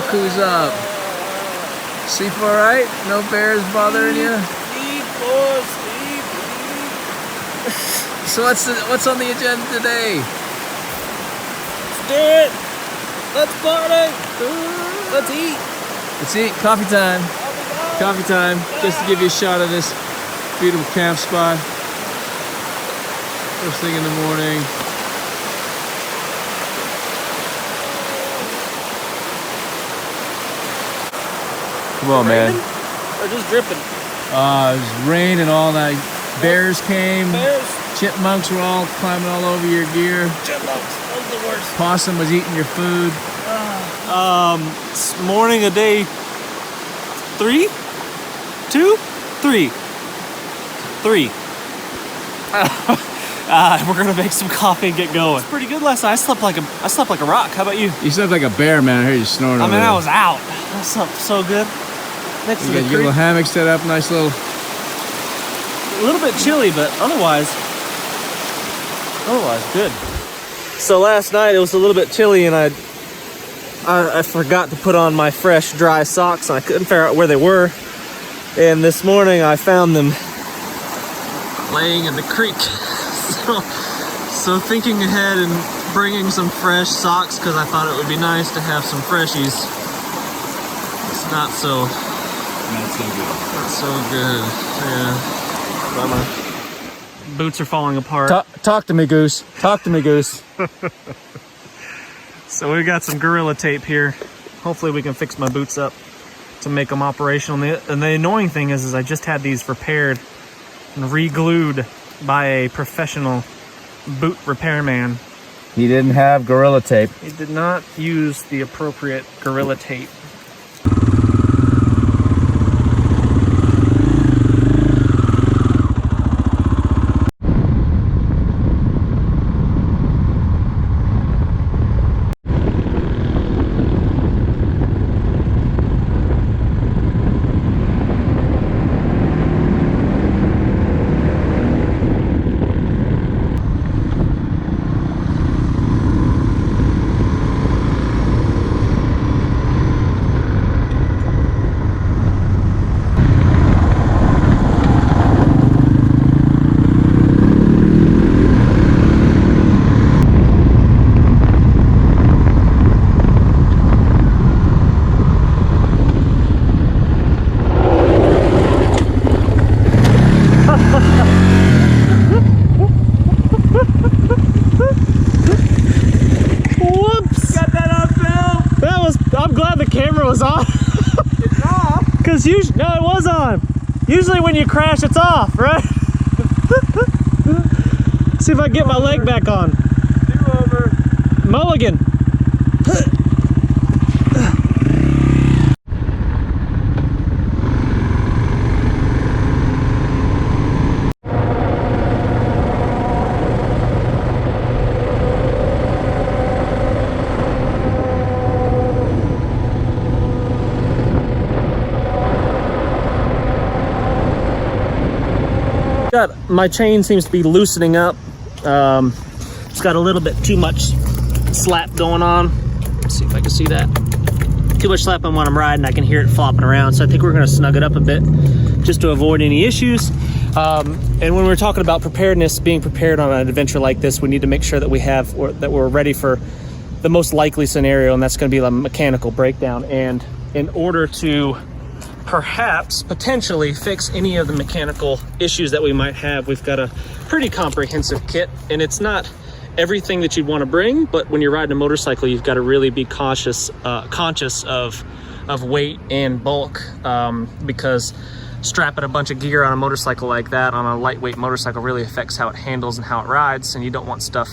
Look who's up. Sleep all right? No bears bothering you? Sleep, boys, sleep. So what's on the agenda today? Let's do it. Let's party. Let's eat. Let's eat. Coffee time. Coffee time. Just to give you a shot of this beautiful camp spot. First thing in the morning. Come on, man. Or just dripping? It was rain and all that. Bears came. Bears. Chipmunks were all climbing all over your gear. Chipmunks. Those are the worst. Possum was eating your food. It's morning of day 3? 2? 3. 3. We're gonna make some coffee and get going. It's pretty good last night. I slept like a rock. How about you? You slept like a bear, man. I heard you snoring. I mean, I was out. I slept so good. Next to the creek. Your little hammock set up, nice little. A little bit chilly, but otherwise good. So last night it was a little bit chilly, and I forgot to put on my fresh, dry socks, and I couldn't figure out where they were. And this morning I found them laying in the creek. So thinking ahead and bringing some fresh socks, because I thought it would be nice to have some freshies. It's not so good. Yeah. Bummer. Boots are falling apart. Talk to me, Goose. Talk to me, Goose. So we got some Gorilla Tape here. Hopefully we can fix my boots up to make them operational. And the annoying thing is I just had these repaired and re-glued by a professional boot repairman. He didn't have Gorilla Tape. He did not use the appropriate Gorilla Tape. No, it was on. Usually when you crash, it's off, right? See if I can get my leg back on. Do over. Mulligan. My chain seems to be loosening up. It's got a little bit too much slap going on. Let's see if I can see that. Too much slap on when I'm riding. I can hear it flopping around. So I think we're gonna snug it up a bit just to avoid any issues. And when we're talking about preparedness, being prepared on an adventure like this, we need to make sure that we're ready for the most likely scenario, and that's gonna be a mechanical breakdown. And in order to potentially fix any of the mechanical issues that we might have, we've got a pretty comprehensive kit, and it's not everything that you'd want to bring, but when you're riding a motorcycle, you've got to really be conscious of weight and bulk, because strapping a bunch of gear on a motorcycle like that, on a lightweight motorcycle, really affects how it handles and how it rides, and you don't want stuff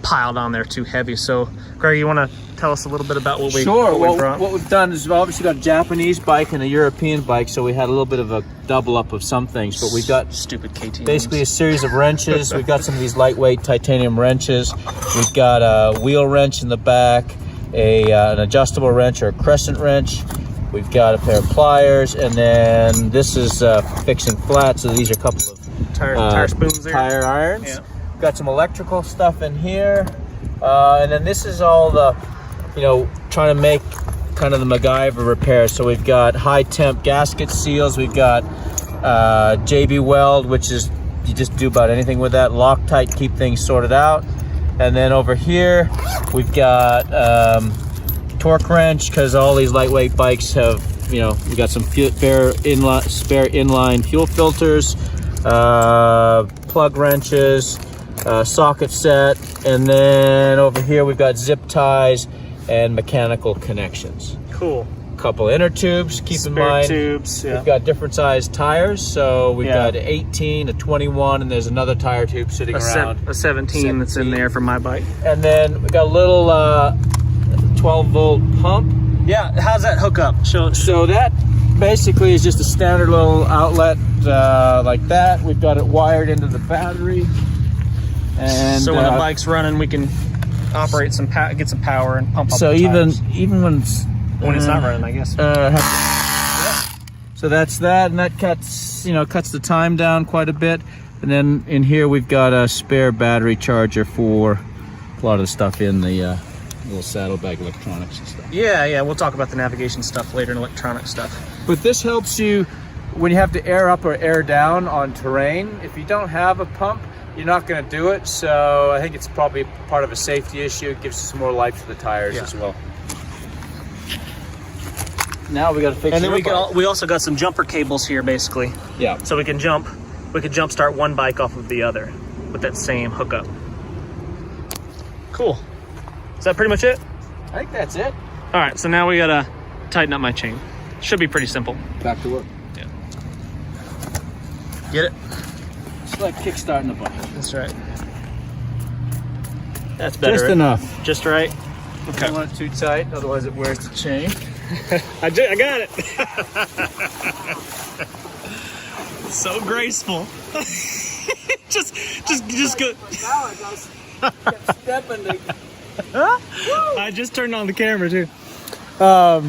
piled on there too heavy. So Greg, you want to tell us a little bit about what we brought? What we've done is we've obviously got a Japanese bike and a European bike, so we had a little bit of a double up of some things, but we got stupid KTMs. Basically a series of wrenches. We've got some of these lightweight titanium wrenches. We've got a wheel wrench in the back, an adjustable wrench or a crescent wrench. We've got a pair of pliers, and then this is fixing flat, so these are a couple of tire spoons there. Tire irons. Yeah. Got some electrical stuff in here, and then this is all the, trying to make kind of the MacGyver repair. So we've got high temp gasket seals. We've got JB Weld, which is, you just do about anything with that. Loctite, keep things sorted out. And then over here, we've got torque wrench, because all these lightweight bikes have, you know, we got some spare inline fuel filters, plug wrenches, socket set, and then over here we've got zip ties and mechanical connections. Cool. Couple inner tubes, keep in mind tubes, yeah. We've got different size tires, so we've got 18, a 21, and there's another tire tube sitting around. A 17 that's in there for my bike. And then we got a little 12-volt pump. Yeah, how's that hook up? So that basically is just a standard little outlet like that. We've got it wired into the battery. And so when the bike's running, we can operate get some power and pump up so the tires. even when it's not running, I guess. So that's that, and that cuts the time down quite a bit. And then in here we've got a spare battery charger for a lot of the stuff in the little saddlebag electronics and stuff. Yeah, we'll talk about the navigation stuff later and electronic stuff. But this helps you when you have to air up or air down on terrain. If you don't have a pump, you're not going to do it. So I think it's probably part of a safety issue. It gives you some more life to the tires as well. Now we got to fix. And then we also got some jumper cables here, basically. Yeah. So we can jump start one bike off of the other with that same hookup. Cool. Is that pretty much it? I think that's it. All right. So now we gotta tighten up my chain. Should be pretty simple. Back to work. Yeah. Get it? It's like kickstarting the bike. That's right. That's better. Just enough. Just right. Okay. Don't want it too tight, otherwise it wears the chain. I got it. So graceful. just go. Now I gotta step in the... I just turned on the camera too. So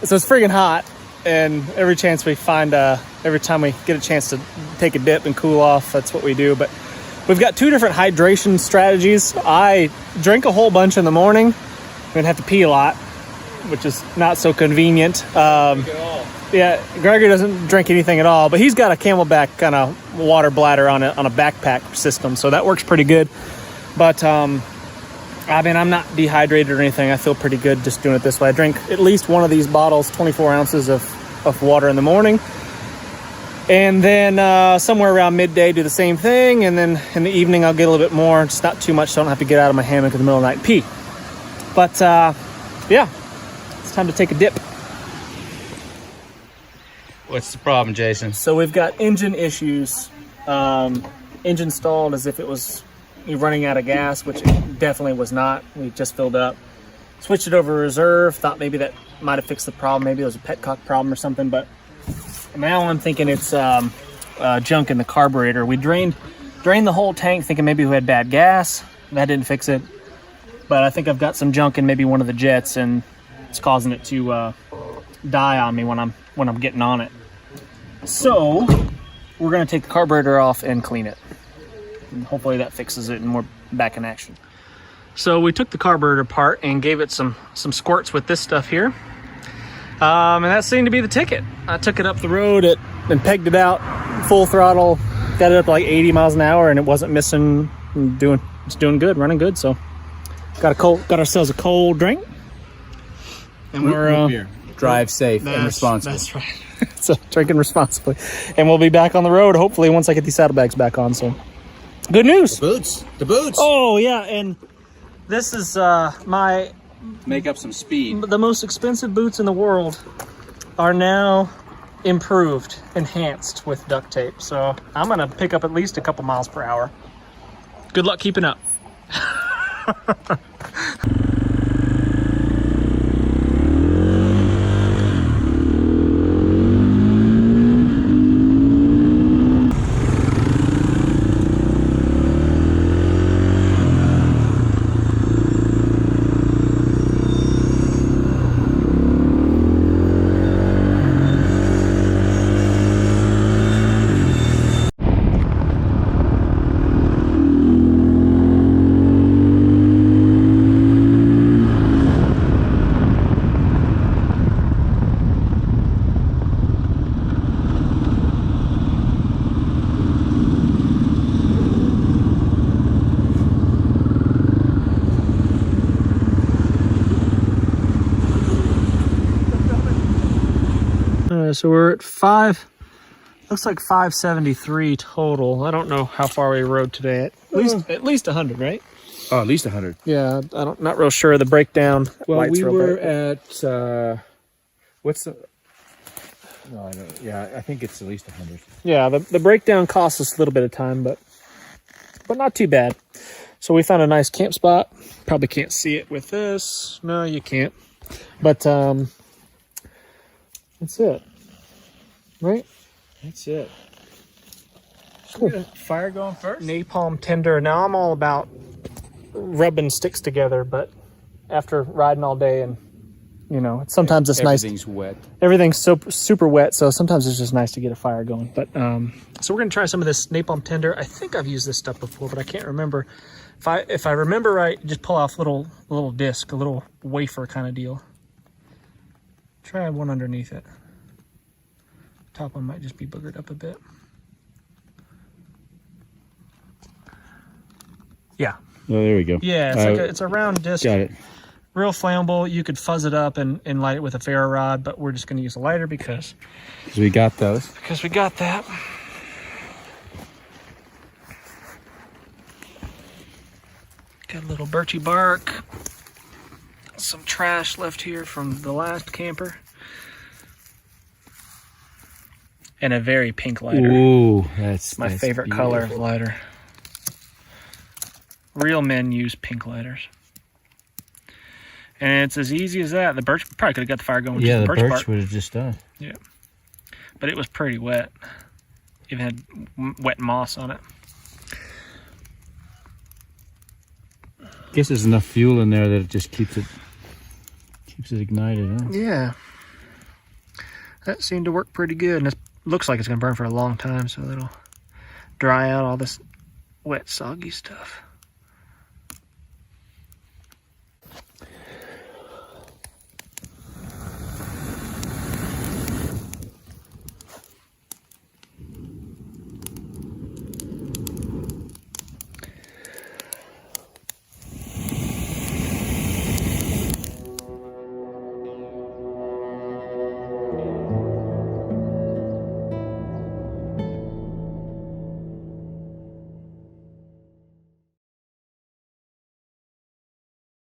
it's freaking hot, and every time we get a chance to take a dip and cool off, that's what we do. But we've got two different hydration strategies. I drink a whole bunch in the morning and have to pee a lot, which is not so convenient. Yeah, Gregory doesn't drink anything at all, but he's got a Camelback kind of water bladder on a backpack system, so that works pretty good. But I mean, I'm not dehydrated or anything. I feel pretty good just doing it this way. I drink at least one of these bottles, 24 ounces of water in the morning. And then somewhere around midday, do the same thing. And then in the evening, I'll get a little bit more. Just not too much, so I don't have to get out of my hammock in the middle of the night and pee. But yeah, it's time to take a dip. What's the problem, Jason? So we've got engine issues. Engine stalled as if it was running out of gas, which it definitely was not. We just filled up. Switched it over to reserve. Thought maybe that might have fixed the problem. Maybe it was a petcock problem or something. But now I'm thinking it's junk in the carburetor. We drained the whole tank, thinking maybe we had bad gas. That didn't fix it. But I think I've got some junk in maybe one of the jets, and it's causing it to die on me when I'm getting on it. So we're gonna take the carburetor off and clean it. And hopefully that fixes it and we're back in action. So we took the carburetor apart and gave it some squirts with this stuff here. And that seemed to be the ticket. I took it up the road And pegged it out full throttle, got it up to like 80 miles an hour, and it wasn't missing. It's doing good, running good. So got ourselves a cold drink, and we're drive safe and responsible. That's right. so drinking responsibly, and we'll be back on the road hopefully once I get these saddlebags back on. So good news. The boots. Oh yeah, and this is my Make up some speed. the most expensive boots in the world are now improved, enhanced with duct tape. So I'm gonna pick up at least a couple miles per hour. Good luck keeping up. So we're at 5. Looks like 573 total. I don't know how far we rode today. At least 100, right? Oh, at least 100. Yeah, not real sure of the breakdown. Well, we were at what's the? No, I don't. Yeah, I think it's at least 100. Yeah, the breakdown costs us a little bit of time, but not too bad. So we found a nice camp spot. Probably can't see it with this. No, you can't. But that's it, right? That's it. Cool. Fire going first. Napalm Tinder. Now I'm all about rubbing sticks together, but after riding all day and sometimes it's nice. Everything's wet. Everything's super wet, so sometimes it's just nice to get a fire going. But so we're gonna try some of this Napalm Tinder. I think I've used this stuff before, but I can't remember. If I remember right, just pull off a little disc, a little wafer kind of deal. Try one underneath it. Top one might just be boogered up a bit. Yeah. Oh, there we go. Yeah, it's a round disc. Got it. Real flammable. You could fuzz it up and light it with a ferro rod, but we're just going to use a lighter because we got those. Because we got that. Got a little birchy bark. Some trash left here from the last camper. And a very pink lighter. Ooh, that's my favorite beautiful color of lighter. Real men use pink lighters. And it's as easy as that. The birch probably could have got the fire going with the birch birch bark. would have just done it. Yeah. But it was pretty wet. Even had wet moss on it. Guess there's enough fuel in there that it just keeps it ignited, huh? Yeah. That seemed to work pretty good. And it looks like it's going to burn for a long time, so it'll dry out all this wet, soggy stuff.